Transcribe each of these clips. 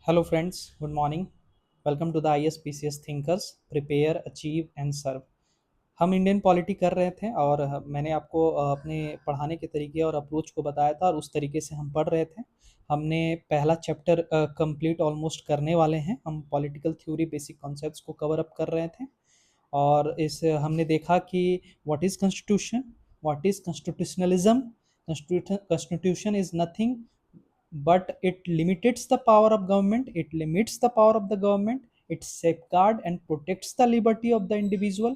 Hello friends, good morning. Welcome to the ISPCS thinkers prepare achieve and serve. हम Indian polity कर रहे थे और मैंने आपको अपने पढ़ाने के तरीके और अप्रोच को बताया था और उस तरीके से हम पढ़ रहे थे। हमने पहला चैप्टर कंप्लीट ऑलमोस्ट करने वाले हैं। हम पॉलिटिकल थ्योरी बेसिक कॉन्सेप्ट्स को कवर अप कर रहे थे और इस हमने देखा कि what is constitution, what is constitutionalism. Constitution is nothing but it limits the power of government, it limits the power of the government, it safeguard and protects the liberty of the individual,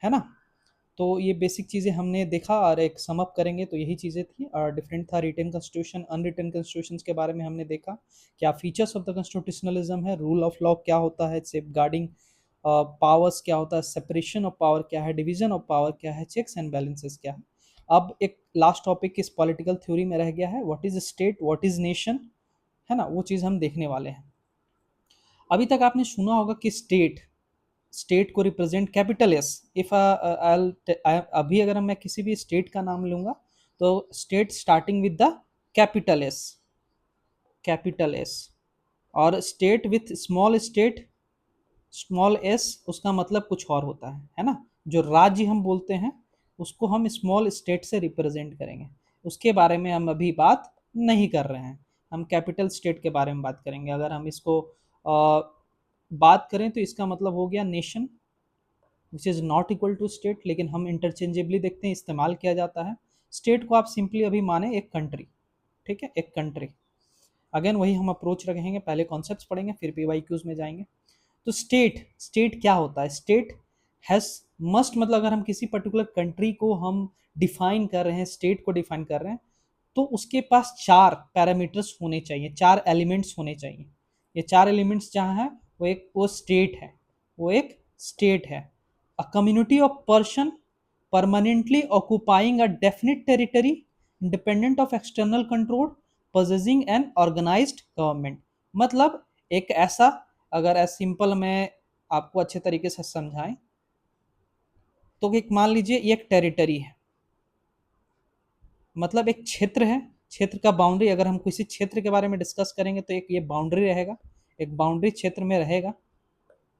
है ना। तो ये basic चीज़ें हमने देखा और एक sum up करेंगे तो यही चीज़ें थी। और डिफरेंट था रिटन कॉन्स्टिट्यूशन अनरिटन कॉन्स्टिट्यूशन के बारे में हमने देखा, क्या फीचर्स ऑफ द कॉन्स्टिट्यूशनलिज्म है, रूल ऑफ लॉ क्या होता है, सेफ गार्डिंग पावर्स क्या होता है, सेपरेशन ऑफ पावर क्या है, डिवीजन ऑफ पावर क्या है, चेक्स एंड बैलेंसेस क्या है। अब एक लास्ट टॉपिक इस पॉलिटिकल थ्योरी में रह गया है, what is state, what is nation, है ना। वो चीज़ हम देखने वाले हैं। अभी तक आपने सुना होगा कि स्टेट, स्टेट को रिप्रेजेंट कैपिटल एस। इफ अभी अगर मैं किसी भी स्टेट का नाम लूंगा तो state starting with the capital S, capital S. और state with small state, small S, उसका मतलब कुछ और होता है ना। जो राज्य हम बोलते हैं उसको हम स्मॉल स्टेट से रिप्रेजेंट करेंगे, उसके बारे में हम अभी बात नहीं कर रहे हैं। हम कैपिटल स्टेट के बारे में बात करेंगे। अगर हम इसको बात करें तो इसका मतलब हो गया nation which is not equal to state, लेकिन हम इंटरचेंजेबली देखते हैं, इस्तेमाल किया जाता है। स्टेट को आप सिंपली अभी माने एक कंट्री, ठीक है, एक कंट्री। अगेन वही हम अप्रोच रखेंगे, पहले कॉन्सेप्ट्स पढ़ेंगे फिर PYQs में जाएंगे। तो स्टेट, स्टेट क्या होता है, स्टेट हैज मस्ट, मतलब अगर हम किसी पर्टिकुलर कंट्री को हम डिफाइन कर रहे हैं, स्टेट को डिफाइन कर रहे हैं, तो उसके पास चार पैरामीटर्स होने चाहिए, चार एलिमेंट्स होने चाहिए। ये चार एलिमेंट्स जहाँ है वो स्टेट है, वो एक स्टेट है। A community of person permanently occupying a definite territory independent of external control possessing an organised government. मतलब एक ऐसा, अगर एज सिंपल मैं आपको अच्छे तरीके से समझाएं तो एक मान लीजिए ये एक टेरिटरी है, मतलब एक क्षेत्र है। क्षेत्र का बाउंड्री, अगर हम किसी क्षेत्र के बारे में डिस्कस करेंगे तो एक ये बाउंड्री रहेगा, एक बाउंड्री क्षेत्र में रहेगा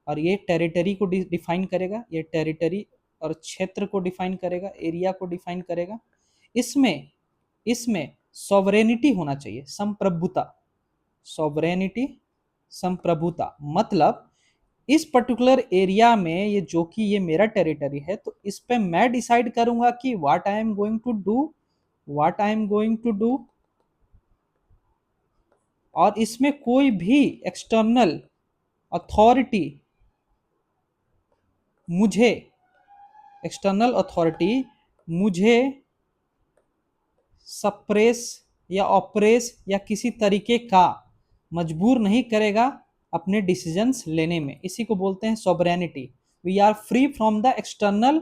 और ये टेरिटरी को डिफाइन करेगा, ये टेरिटरी और क्षेत्र को डिफाइन करेगा, एरिया को डिफाइन करेगा। इसमें इसमें सॉवरेनिटी होना चाहिए, संप्रभुता, सॉवरेनिटी, संप्रभुता। मतलब इस पर्टिकुलर एरिया में ये जो कि ये मेरा टेरिटरी है, तो इस पे मैं डिसाइड करूंगा कि what I am going to do, what I am going to do. और इसमें कोई भी एक्सटर्नल अथॉरिटी मुझे, एक्सटर्नल अथॉरिटी मुझे सप्रेस या ऑपरेस या किसी तरीके का मजबूर नहीं करेगा अपने डिसीजंस लेने में। इसी को बोलते हैं sovereignty. We are free from the external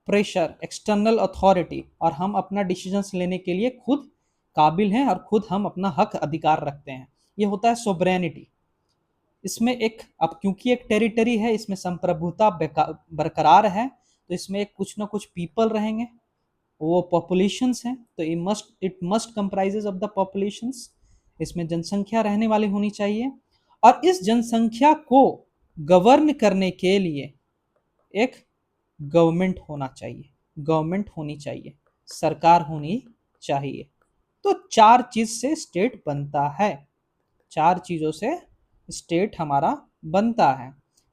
pressure, external authority, और हम अपना डिसीजंस लेने के लिए खुद काबिल हैं और खुद हम अपना हक अधिकार रखते हैं। ये होता है सोवरेनिटी। इसमें एक, अब क्योंकि एक टेरिटरी है, इसमें संप्रभुता बरकरार है, तो इसमें एक कुछ ना कुछ पीपल रहेंगे, वो पॉपुलेशंस हैं, तो it must comprises of the populations. इसमें जनसंख्या रहने वाली होनी चाहिए और इस जनसंख्या को गवर्न करने के लिए एक गवर्नमेंट होना चाहिए, गवर्नमेंट होनी चाहिए, सरकार होनी चाहिए। तो चार चीज से स्टेट बनता है, चार चीजों से स्टेट हमारा बनता है।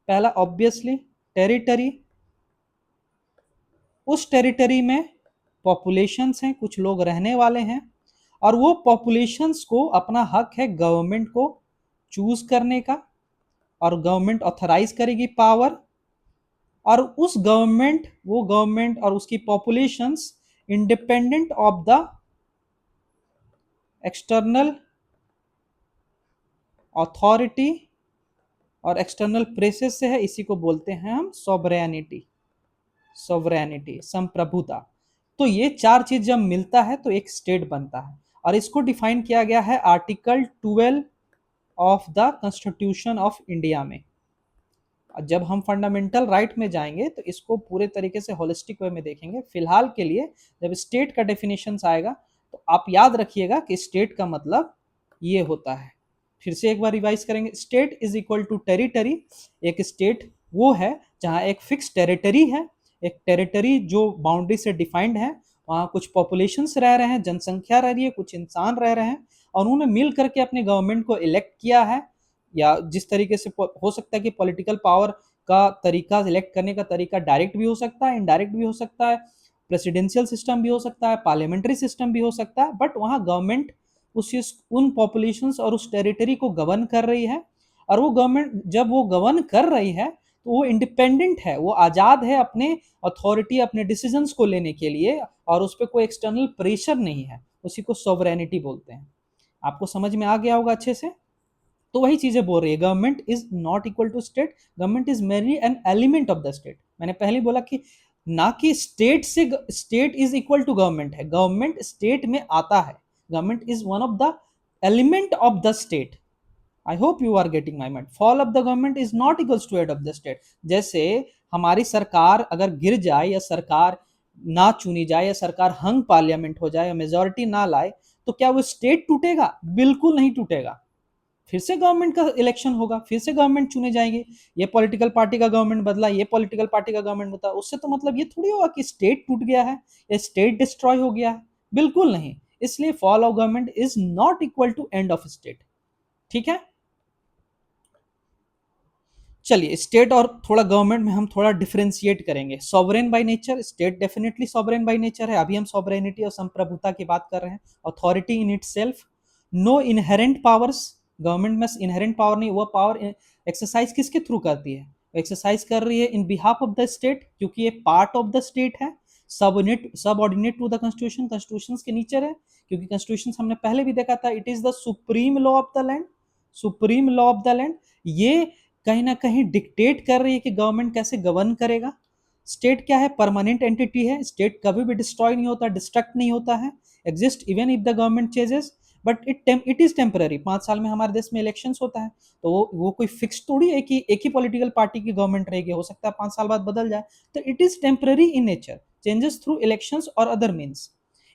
पहला ऑब्वियसली टेरिटरी, उस टेरिटरी में पॉपुलेशंस हैं, कुछ लोग रहने वाले हैं, और वो पॉपुलेशंस को अपना हक है गवर्नमेंट को चूज करने का, और गवर्नमेंट ऑथराइज करेगी पावर, और उस गवर्नमेंट, वो गवर्नमेंट और उसकी populations independent of the external authority और एक्सटर्नल प्रेसेस से है। इसी को बोलते हैं हम सॉवरेनिटी, सॉवरेनिटी, संप्रभुता। तो ये चार चीज जब मिलता है तो एक स्टेट बनता है, और इसको डिफाइन किया गया है article 12 of the constitution of India में। जब हम फंडामेंटल राइट में जाएंगे तो इसको पूरे तरीके से होलिस्टिक वे में देखेंगे। फिलहाल के लिए जब स्टेट का डेफिनेशन आएगा तो आप याद रखिएगा कि स्टेट का मतलब ये होता है, फिर से एक बार रिवाइज करेंगे। State is equal to territory. एक स्टेट वो है जहाँ एक फिक्स टेरिटरी है, एक टेरिटरी जो बाउंड्री से डिफाइंड है, वहाँ कुछ पॉपुलेशंस रह रहे हैं, जनसंख्या रह रही है, कुछ इंसान रह रहे हैं, और उन्होंने मिल करके अपने गवर्नमेंट को इलेक्ट किया है। या जिस तरीके से हो सकता है कि पॉलिटिकल पावर का तरीका, इलेक्ट करने का तरीका डायरेक्ट भी हो सकता है, इनडायरेक्ट भी हो सकता है, प्रेसिडेंशियल सिस्टम भी हो सकता है, पार्लियामेंट्री सिस्टम भी हो सकता है, बट वहाँ गवर्नमेंट उन पॉपुलेशंस और उस टेरिटरी को गवर्न कर रही है। और वो गवर्नमेंट जब वो गवर्न कर रही है तो वो इंडिपेंडेंट है, वो आज़ाद है अपने अथॉरिटी, अपने डिसीजंस को लेने के लिए, और उस पर कोई एक्सटर्नल प्रेशर नहीं है। उसी को सॉवरेनिटी बोलते हैं। आपको समझ में आ गया होगा अच्छे से। तो वही चीजें बोल रही है, government is not equal to state, government is mainly an element of the state. मैंने पहले बोला कि ना कि स्टेट से state is equal to government है, गवर्नमेंट स्टेट में आता है, government is one of the element of the state. I hope you are getting my mind. Fall of the government is not equals to head of the state. जैसे हमारी सरकार अगर गिर जाए, या सरकार ना चुनी जाए, या सरकार हंग पार्लियामेंट हो जाए, या मेजोरिटी ना लाए, तो क्या वो स्टेट टूटेगा? बिल्कुल नहीं टूटेगा। फिर से गवर्नमेंट का इलेक्शन होगा, फिर से गवर्नमेंट चुने जाएंगे, ये पॉलिटिकल पार्टी का गवर्नमेंट बदला, ये पॉलिटिकल पार्टी का गवर्नमेंट बदला, उससे तो मतलब ये थोड़ी होगा कि स्टेट टूट गया है या स्टेट डिस्ट्रॉय हो गया है। बिल्कुल नहीं। इसलिए fall of government is not equal to end of state. ठीक है, चलिए स्टेट और थोड़ा गवर्नमेंट में हम थोड़ा डिफरेंशिएट करेंगे। Sovereign by nature, state definitely sovereign by nature है। अभी हम सॉवरेनिटी और संप्रभुता की बात कर रहे हैं। Authority in itself, no inherent powers. Government में इनहेरेंट पावर नहीं, वो पावर एक्सरसाइज किसके थ्रू करती है? एक्सरसाइज कर रही है in behalf of the state, क्योंकि ये पार्ट ऑफ द स्टेट है, subordinate to the constitution, constitution के नीचे है, क्योंकि कॉन्स्टिट्यूशन हमने पहले भी देखा था, it is the supreme law of the land, supreme law of the land. ये कहीं ना कहीं डिक्टेट कर रही है कि गवर्नमेंट कैसे गवर्न करेगा। स्टेट क्या है? परमानेंट एंटिटी है। स्टेट कभी भी डिस्ट्रॉय नहीं होता, डिस्ट्रक्ट नहीं होता है, exist even if the government changes, but it is temporary. 5 साल में हमारे देश में इलेक्शंस होता है, तो वो कोई फिक्स थोड़ी है कि एक ही पॉलिटिकल पार्टी की गवर्नमेंट रहेगी, हो सकता है 5 साल बाद बदल जाए। तो it is temporary in nature, changes through elections और other means.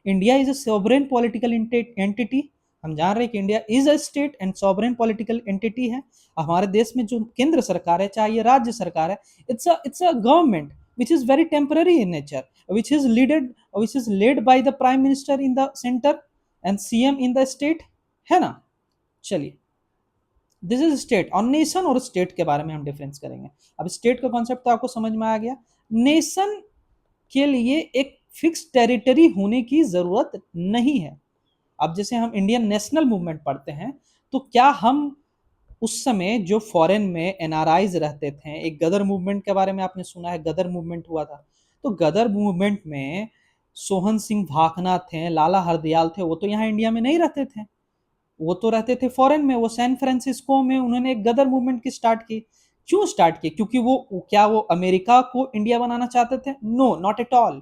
India is a sovereign political entity. हम जान रहे हैं कि India is a state and sovereign political entity है। हमारे देश में जो केंद्र सरकार है, चाहे ये राज्य सरकार है, it's a government which is very temporary in nature, which is led by the prime minister in the center and CM in the state, है ना। चलिए, दिस इज स्टेट। और नेशन और स्टेट के बारे में हम डिफरेंस करेंगे। अब स्टेट का कॉन्सेप्ट तो आपको समझ में आ गया। नेशन के लिए एक फिक्स टेरिटरी होने की जरूरत नहीं है। अब जैसे हम इंडियन नेशनल मूवमेंट पढ़ते हैं, तो क्या हम उस समय जो फॉरेन में एनआरआईज रहते थे, एक गदर मूवमेंट के बारे में आपने सुना है, गदर मूवमेंट हुआ था। तो गदर मूवमेंट में सोहन सिंह भाखना थे, लाला हरदयाल थे, वो तो यहाँ इंडिया में नहीं रहते थे, वो तो रहते थे फॉरेन में। वो सैन फ्रांसिस्को में उन्होंने एक गदर मूवमेंट की स्टार्ट की। क्यों स्टार्ट की? क्योंकि क्या वो अमेरिका को इंडिया बनाना चाहते थे? No, not at all.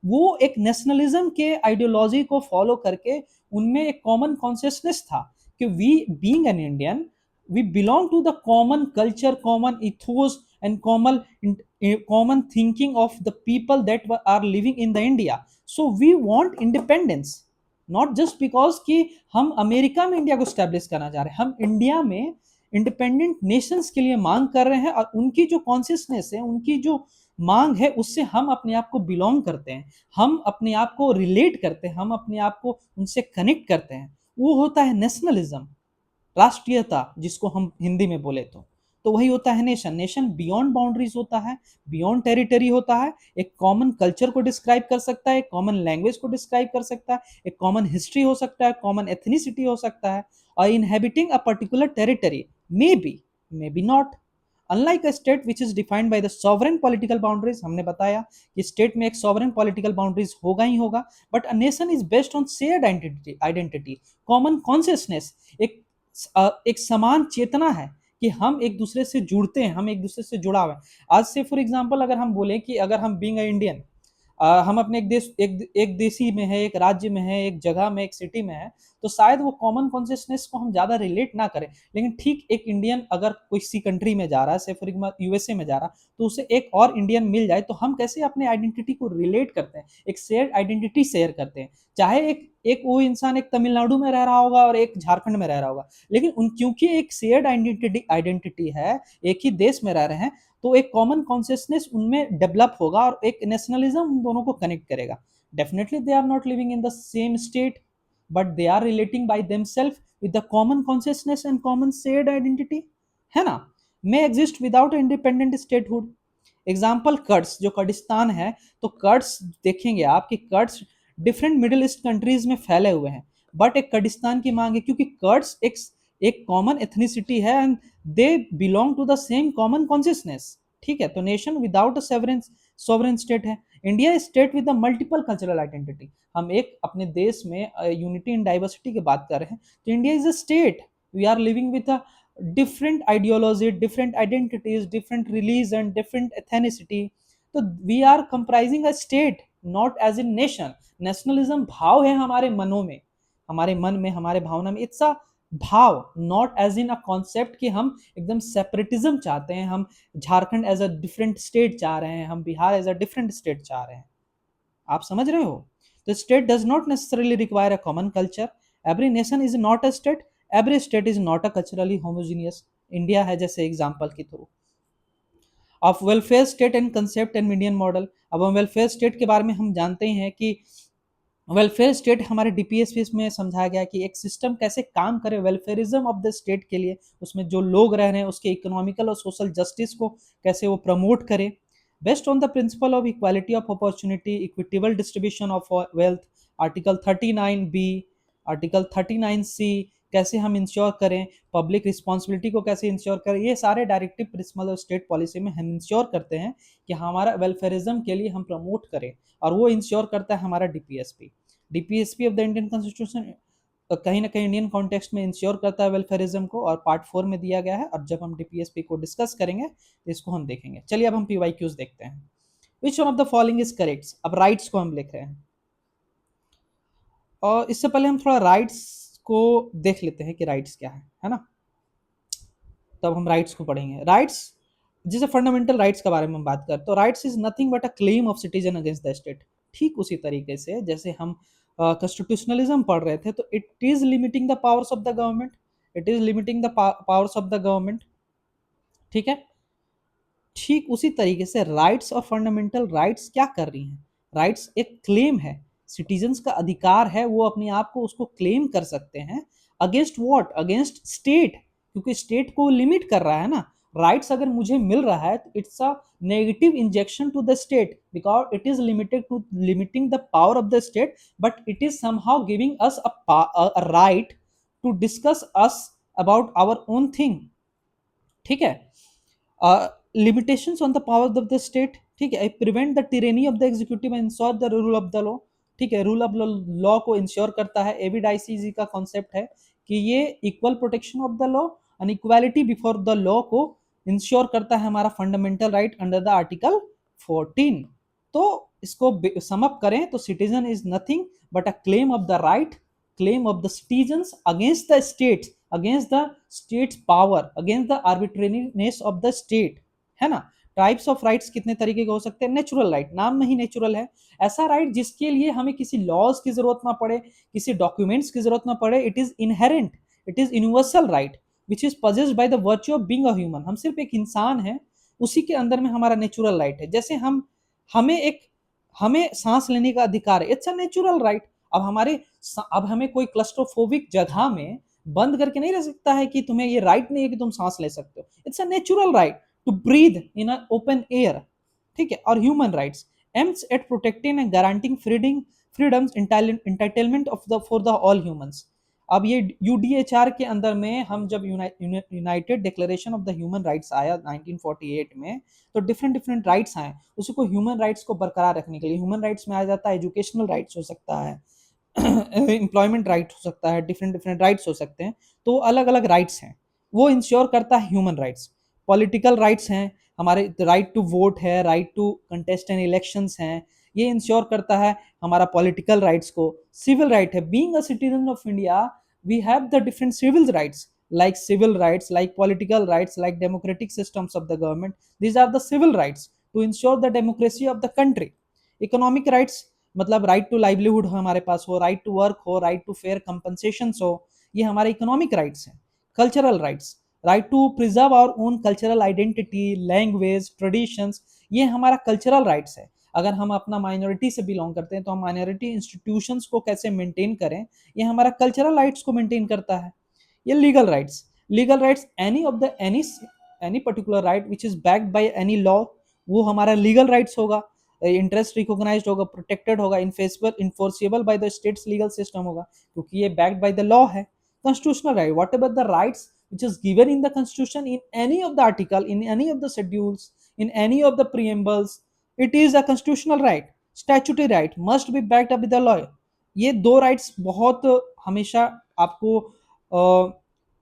वो एक नेशनलिज्म के आइडियोलॉजी को फॉलो करके, उनमें एक कॉमन कॉन्शियसनेस था कि we being an Indian, we belong to the common culture, common ethos, and common thinking of the people that are living in the India. So we want independence, not just because कि हम America में India को establish करना चाह रहे हैं, हम India में इंडिपेंडेंट नेशंस के लिए मांग कर रहे हैं, और उनकी जो कॉन्शियसनेस है, उनकी जो मांग है, उससे हम अपने आप को बिलोंग करते हैं, हम अपने आप को रिलेट करते हैं, हम अपने आप को उनसे कनेक्ट करते हैं। वो होता है नेशनलिज्म, राष्ट्रीयता, जिसको हम हिंदी में बोले तो वही होता है नेशन। नेशन बियॉन्ड बाउंड्रीज होता है, बियॉन्ड टेरिटरी होता है, एक कॉमन कल्चर को डिस्क्राइब कर सकता है, एक कॉमन लैंग्वेज को डिस्क्राइब कर सकता है, एक कॉमन हिस्ट्री हो सकता है, कॉमन एथनिसिटी हो सकता है, और inhabiting a particular territory, may be not. Unlike a state which is defined by the sovereign political boundaries, हमने बताया कि स्टेट में एक सॉवरेन पॉलिटिकल बाउंड्रीज होगा ही होगा, but a nation is based on shared identity, common consciousness, एक समान चेतना है कि हम एक दूसरे से जुड़ते हैं, हम एक दूसरे से जुड़ा हुआ है। आज से फॉर एग्जांपल अगर हम बोले कि अगर हम बीइंग इंडियन, हम अपने एक देशी में है, एक राज्य में है, एक जगह में, एक सिटी में है, तो शायद वो कॉमन कॉन्शियसनेस को हम ज्यादा रिलेट ना करें। लेकिन ठीक एक इंडियन अगर किसी कंट्री में जा रहा है, से फॉर एग्जाम्पल यूएसए में जा रहा, तो उसे एक और इंडियन मिल जाए, तो हम कैसे अपने आइडेंटिटी को रिलेट करते हैं, एक शेयर आइडेंटिटी शेयर करते हैं। चाहे एक एक वो इंसान एक तमिलनाडु में रह रहा होगा और एक झारखंड में रह रहा होगा, लेकिन उन क्योंकि एक शेयर्ड आइडेंटिटी है, एक ही देश में रह रहे हैं, तो एक कॉमन कॉन्शियसनेस उनमें डेवलप होगा और एक नेशनलिज्म उन दोनों को कनेक्ट करेगा। Definitely they are not living in the same state, but they are relating by themselves with the common consciousness and common shared identity, है ना? May exist without independent statehood. Example Kurds, जो Kurdistan है, तो Kurds देखेंगे आप कि Kurds different Middle East countries में फैले हुए हैं, बट एक कर्डिस्तान की मांग है क्योंकि कर्ड्स एक कॉमन एथनिसिटी है and they belong to the same common consciousness. ठीक है, तो nation without a sovereign state है। India state with the multiple cultural identity. हम एक अपने देश में यूनिटी इन डाइवर्सिटी की बात कर रहे हैं, तो India is a state. We are living with a different ideology, different identities, different religion, different ethnicity, तो we are comprising a state, not as in nation. Nationalism भाव है हमारे मनों में, हमारे मन में, हमारे भावना में, इट्स अ भाव, not as in a concept कि हम एकदम सेपरेटिज्म चाहते हैं, हम Jharkhand as a different state चाह रहे हैं, हम Bihar as a different state चाह रहे हैं। आप समझ रहे हो? तो state does not necessarily require a common culture. Every nation is not a state, every state is not a culturally homogeneous. India है जैसे एग्जाम्पल के through. Of welfare state and concept and median model. अब हम welfare state के बारे में हम जानते हैं कि वेलफेयर स्टेट हमारे डीपीएसपी में समझाया गया कि एक सिस्टम कैसे काम करे वेलफेयरिज्म ऑफ द स्टेट के लिए, उसमें जो लोग रह रहे हैं उसके इकोनॉमिकल और सोशल जस्टिस को कैसे वो प्रमोट करे, based on the principle of equality of opportunity, equitable distribution of wealth, article 39 B, article 39 C, कैसे हम इंश्योर करें, पब्लिक रिस्पॉन्सिबिलिटी को कैसे इंश्योर करें, ये सारे directive principle of state policy में हम इंश्योर करते हैं कि हमारा वेलफेयरिज्म के लिए हम प्रमोट करें, और वो इंश्योर करता है हमारा DPSP. DPSP of the Indian constitution कहीं ना कहीं इंडियन कॉन्टेक्स्ट में इंश्योर करता है वेलफेयरिज्म को, और पार्ट 4 में दिया गया है, और जब हम डीपीएसपी को डिस्कस करेंगे तो इसको हम देखेंगे। चलिए अब हम पीवाईक्यूज देखते हैं। विच one of the following is correct? अब राइट्स को हम लिख रहे हैं, और इससे पहले हम थोड़ा राइट्स को देख लेते हैं कि राइट्स क्या है ना? तब हम राइट्स को पढ़ेंगे। राइट्स, जैसे फंडामेंटल राइट्स के बारे में हम बात करते, तो rights is nothing but a claim of citizen against the state. ठीक उसी तरीके से जैसे हम कॉन्स्टिट्यूशनलिज्म पढ़ रहे थे, तो it is limiting the powers of the government, it is limiting the powers of the government. ठीक है, ठीक उसी तरीके से राइट्स और फंडामेंटल राइट्स क्या कर रही हैं? राइट्स एक क्लेम है, सिटीजन्स का अधिकार है, वो अपने आप को उसको क्लेम कर सकते हैं। Against what? अगेंस्ट स्टेट, क्योंकि स्टेट को लिमिट कर रहा है ना। राइट्स अगर मुझे मिल रहा है तो it's a negative injection to the state, because it is limited to limiting the power of the state, but it is somehow giving us a right to discuss us about our own thing. ठीक है, limitations on the powers of the state। ठीक है, prevent the tyranny of the executive and ensure the rule of the law. ठीक है, rule of law को ensure करता है। एविड का कॉन्सेप्ट है कि ये equal protection of the law and equality before the law को इंश्योर करता है हमारा fundamental right under the article 14। तो इसको समअप करें तो citizen is nothing but a claim of the right, claim of the citizens against the state, against the states power, against the arbitrariness of the state, है ना? Types of rights कितने तरीके के हो सकते हैं? नेचुरल राइट, नाम में ही नेचुरल है। ऐसा राइट जिसके लिए हमें किसी लॉज की जरूरत ना पड़े, किसी डॉक्यूमेंट्स की जरूरत ना पड़े, it is inherent, it is universal right which is possessed by the virtue of being a human. हम सिर्फ एक इंसान है, उसी के अंदर में हमारा नेचुरल राइट है। जैसे हमें एक हमें सांस लेने का अधिकार है, इट्स अ नेचुरल राइट। अब हमें कोई क्लस्ट्रोफोबिक जगह में बंद करके नहीं रह सकता है कि तुम्हें ये राइट नहीं है कि तुम सांस ले सकते हो। It's a natural right to breathe in a open air. ठीक है, और human rights aims at protecting and guaranteeing freedoms entitlement of the for the all humans. अब ये यूडीएचआर के अंदर में हम जब United declaration of the human rights आया 1948 में, तो डिफरेंट डिफरेंट राइट्स आए उसको ह्यूमन राइट्स को बरकरार रखने के लिए। ह्यूमन राइट्स में आ जाता है एजुकेशनल राइट्स हो सकता है, एम्प्लॉयमेंट राइट हो सकता है, डिफरेंट डिफरेंट राइट्स हो सकते हैं। तो अलग अलग राइट्स हैं, वो इंश्योर करता है ह्यूमन राइट्स। पॉलिटिकल राइट्स हैं हमारे, राइट टू वोट है, right to contest in elections हैं, ये इंश्योर करता है हमारा पॉलिटिकल राइट्स को। सिविल राइट है, being a citizen of India we have the different civil rights, like civil rights, like political rights, like democratic systems of the government. These are the civil rights to ensure the democracy of the country. Economic rights, मतलब right to livelihood हमारे पास हो, right to work हो, right to fair compensation हो, ये हमारे economic rights हैं। Cultural rights, right to preserve our own cultural identity, language, traditions, ये हमारा कल्चरल राइट्स है। अगर हम अपना माइनॉरिटी से बिलोंग करते हैं तो हम माइनॉरिटी इंस्टीट्यूशंस को कैसे मेंटेन करें, ये हमारा कल्चरल राइट्स को मेंटेन करता है। ये legal rights, legal rights any of the any particular right which is backed by any law, वो हमारा लीगल राइट्स होगा। इंटरेस्ट रिकॉग्नाइज्ड होगा, प्रोटेक्टेड होगा, enforceable by the states legal system होगा, क्योंकि ये बैक्ड बाय द लॉ है। constitutional right, whatever the rights which is given in the constitution, in any of the article, in any of the schedules, in any of the preambles, it is a constitutional right. Statutory right must be backed up with the law. ये दो rights बहुत हमेशा आपको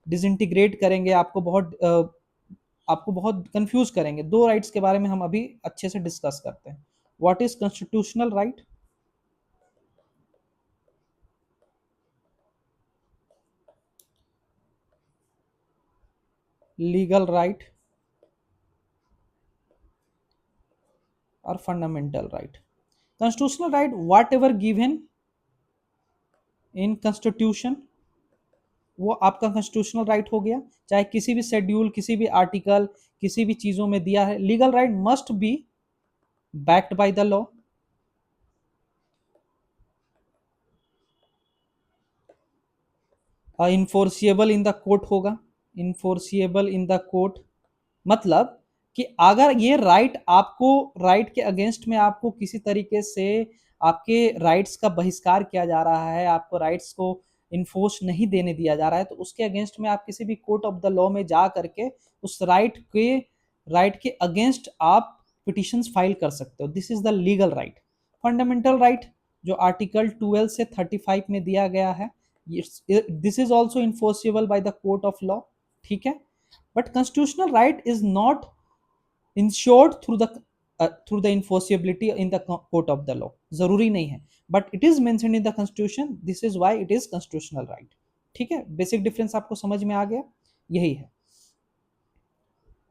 disintegrate करेंगे, आपको बहुत confuse करेंगे। दो राइट्स के बारे में हम अभी अच्छे से डिस्कस करते हैं। What is constitutional right? Legal right और fundamental right. Constitutional right whatever given in constitution, वो आपका कॉन्स्टिट्यूशनल राइट हो गया, चाहे किसी भी शेड्यूल, किसी भी आर्टिकल, किसी भी चीजों में दिया है। Legal right must be backed by the law. Enforceable in the court होगा, इन्फोर्सिएबल इन द कोर्ट, मतलब कि अगर ये राइट आपको, राइट के अगेंस्ट में आपको किसी तरीके से आपके राइट्स का बहिष्कार किया जा रहा है, आपको राइट्स को इन्फोर्स नहीं देने दिया जा रहा है, तो उसके अगेंस्ट में आप किसी भी कोर्ट ऑफ द लॉ में जा करके उस राइट के अगेंस्ट आप पिटिशंस फाइल कर सकते हो। This is the legal right. Fundamental right जो आर्टिकल 12 से 35 में दिया गया है, this is also enforceable by the court of law, ठीक है। But constitutional right is not ensured through the enforceability in the court of the law, जरूरी नहीं है, but it is mentioned in the constitution, this is why it is constitutional right। ठीक है, basic difference आपको समझ में आ गया, यही है।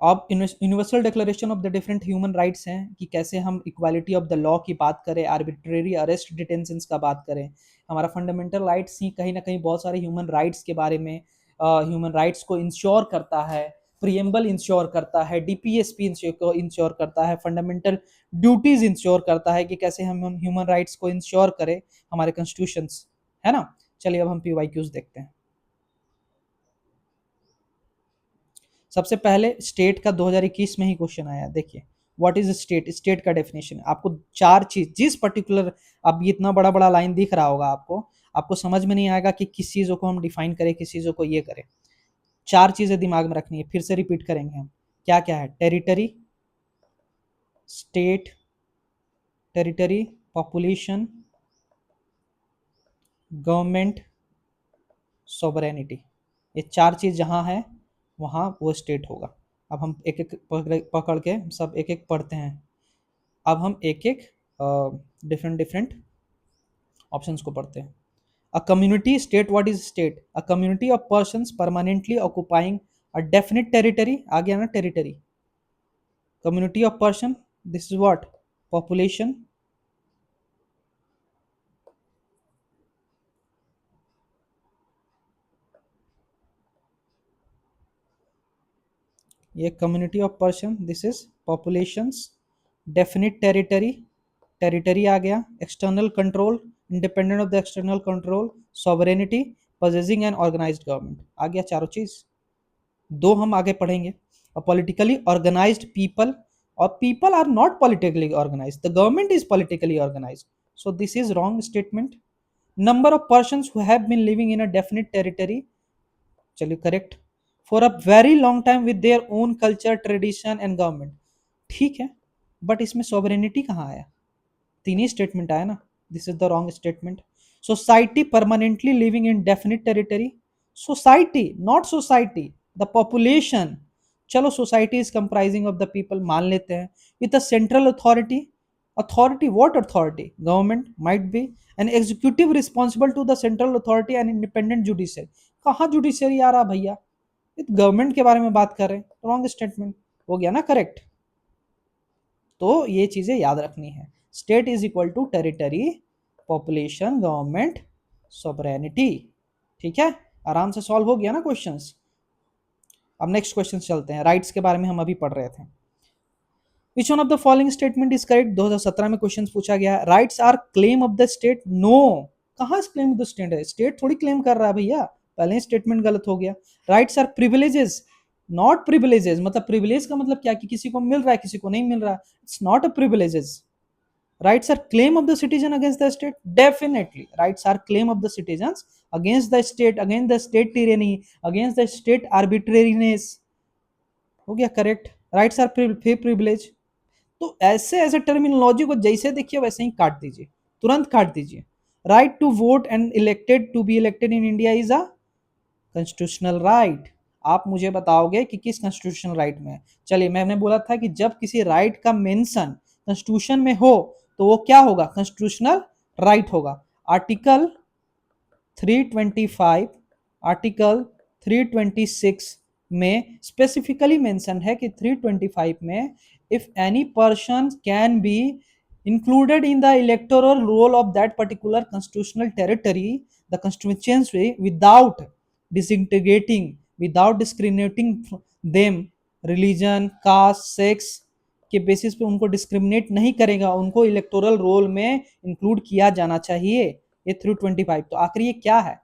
अब universal declaration of the different human rights हैं कि कैसे हम इक्वालिटी ऑफ द लॉ की बात करें, आर्बिट्रेरी अरेस्ट डिटेंशन का बात करें, हमारा फंडामेंटल राइट्स ही कहीं ना कहीं बहुत सारे ह्यूमन राइट्स के बारे में, ह्यूमन राइट्स को इंश्योर करता है, प्रियम्बल इंश्योर करता है, डीपीएसपी इंश्योर करता है, फंडामेंटल ड्यूटीज इंश्योर करता है कि कैसे हम ह्यूमन राइट्स को इंश्योर करें हमारे कॉन्स्टिट्यूशन, है ना। चलिए अब हम पीवाईक्यूज देखते हैं। सबसे पहले स्टेट का 2021 में ही क्वेश्चन आया, देखिए व्हाट इज स्टेट, स्टेट का डेफिनेशन आपको चार चीज, जिस पर्टिकुलर, अब ये इतना बड़ा बड़ा लाइन दिख रहा होगा आपको समझ में नहीं आएगा कि किस चीजों को हम डिफाइन करें, किस चीजों को ये करें। चार चीजें दिमाग में रखनी है, फिर से रिपीट करेंगे हम। क्या क्या है? Territory, state, territory, population, government, sovereignty. ये चार चीज जहां है वहां वो स्टेट होगा। अब हम एक एक पकड़ के सब एक एक पढ़ते हैं। अब हम एक एक डिफरेंट डिफरेंट ऑप्शंस को पढ़ते हैं। A community state, what is state? A community of persons permanently occupying a definite territory, आ गया ना territory. Community of person, this is what? Population, ये community of person, this is populations, definite territory, territory आ गया, external control, independent of the external control, sovereignty, possessing and organised government, आ गया चारों चीज। दो हम आगे पढ़ेंगे। पॉलिटिकली ऑर्गेनाइज्ड पीपल, और people are not politically organised, the government is politically organised, so this is wrong statement. Number of persons who have been living in a definite territory, चलिए correct, for a very long time with their own culture, tradition and government, ठीक है। But इसमें sovereignty कहाँ आया? तीन ही statement आया ना, this is the wrong statement. Society permanently living in definite territory, society not society, the population, चलो society is comprising of the people मान लेते हैं, with a central authority, authority what authority? Government might be, an executive responsible to the central authority and independent judiciary, कहाँ judiciary आ रहा भैया? Government के बारे में बात कर रहे हैं, रॉन्ग स्टेटमेंट हो गया ना करेक्ट। तो ये चीजें याद रखनी है, state is equal to territory, population, government, sovereignty. ठीक है, आराम से सॉल्व हो गया ना क्वेश्चंस। अब नेक्स्ट क्वेश्चन चलते हैं, राइट्स के बारे में हम अभी पढ़ रहे थे। Which one of the following statement is correct? 2017 में क्वेश्चन पूछा गया, rights are claim of the state. No, कहाँ क्लेम ऑफ द स्टेट है? स्टेट थोड़ी क्लेम कर रहा है भैया, पहले ही स्टेटमेंट गलत हो गया। Rights are privileges, not privileges. मतलब प्रिविलेज का मतलब क्या कि किसी को मिल रहा है किसी को नहीं मिल रहा है, it's not a privileges. Rights are claim of the citizen against the state. Definitely rights are claim of the citizens against the state, against the state tyranny, against the state arbitrariness. हो गया correct, rights are privilege. तो ऐसे ऐसे terminology को जैसे देखिए वैसे ही काट दीजिए, तुरंत काट दीजिए। Right to vote and elected, to be elected in India is a constitutional right. आप मुझे बताओगे कि किस कॉन्स्टिट्यूशनल राइट में है? चलिए, मैंने बोला था कि जब किसी राइट का मेंशन कॉन्स्टिट्यूशन में हो तो वो क्या होगा? कॉन्स्टिट्यूशनल राइट होगा। आर्टिकल 325, आर्टिकल 326 में स्पेसिफिकली मेंशन है कि 325 में if any person can be included in the electoral roll of that particular constitutional territory, the constituency, without disintegrating, without discriminating them, religion, caste, sex के basis पे उनको discriminate नहीं करेगा, उनको इलेक्टोरल रोल में इंक्लूड किया जाना चाहिए। ये 325। तो आखिर ये क्या है?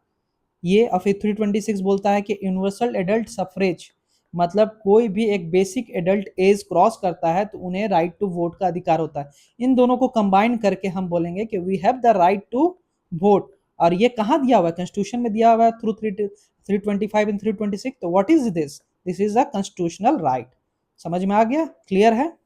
ये और फिर 326 बोलता है कि यूनिवर्सल एडल्ट सफरेज, मतलब कोई भी एक बेसिक एडल्ट एज क्रॉस करता है तो उन्हें राइट टू वोट का अधिकार होता है। इन दोनों को कंबाइन करके हम बोलेंगे कि we have the right to vote. और ये कहाँ दिया हुआ है? कॉन्स्टिट्यूशन में दिया हुआ है थ्रू 325 एंड 326। तो what is this? This is a constitutional right. समझ में आ गया? क्लियर है?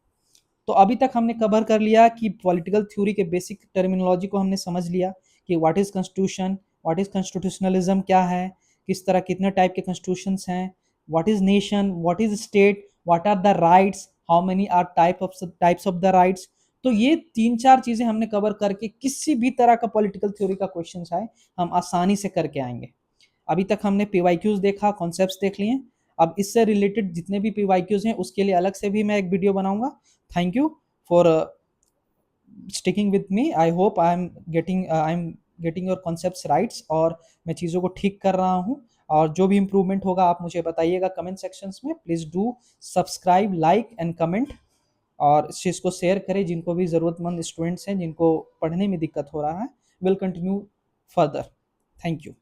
तो अभी तक हमने कवर कर लिया कि पॉलिटिकल थ्योरी के बेसिक टर्मिनोलॉजी को हमने समझ लिया कि what is constitution, what is constitutionalism क्या है, किस तरह कितने टाइप के कॉन्स्टिट्यूशंस हैं, what is nation, what is state, what are the rights, how many are types of the rights. तो ये 3-4 चीजें हमने कवर करके किसी भी तरह का पॉलिटिकल थ्योरी का क्वेश्चन आए हम आसानी से करके आएंगे। अभी तक हमने पीवाईक्यूज देखा, कॉन्सेप्ट्स देख लिए। अब इससे रिलेटेड जितने भी पीवाईक्यूज हैं उसके लिए अलग से भी मैं एक वीडियो बनाऊंगा। Thank you for sticking with me. I hope I'm getting your concepts rights और मैं चीज़ों को ठीक कर रहा हूँ। और जो भी इम्प्रूवमेंट होगा आप मुझे बताइएगा कमेंट सेक्शंस में। Please do subscribe, like and comment, और इस चीज़ को शेयर करें जिनको भी ज़रूरतमंद स्टूडेंट्स हैं जिनको पढ़ने में दिक्कत हो रहा है। Will continue further. Thank you.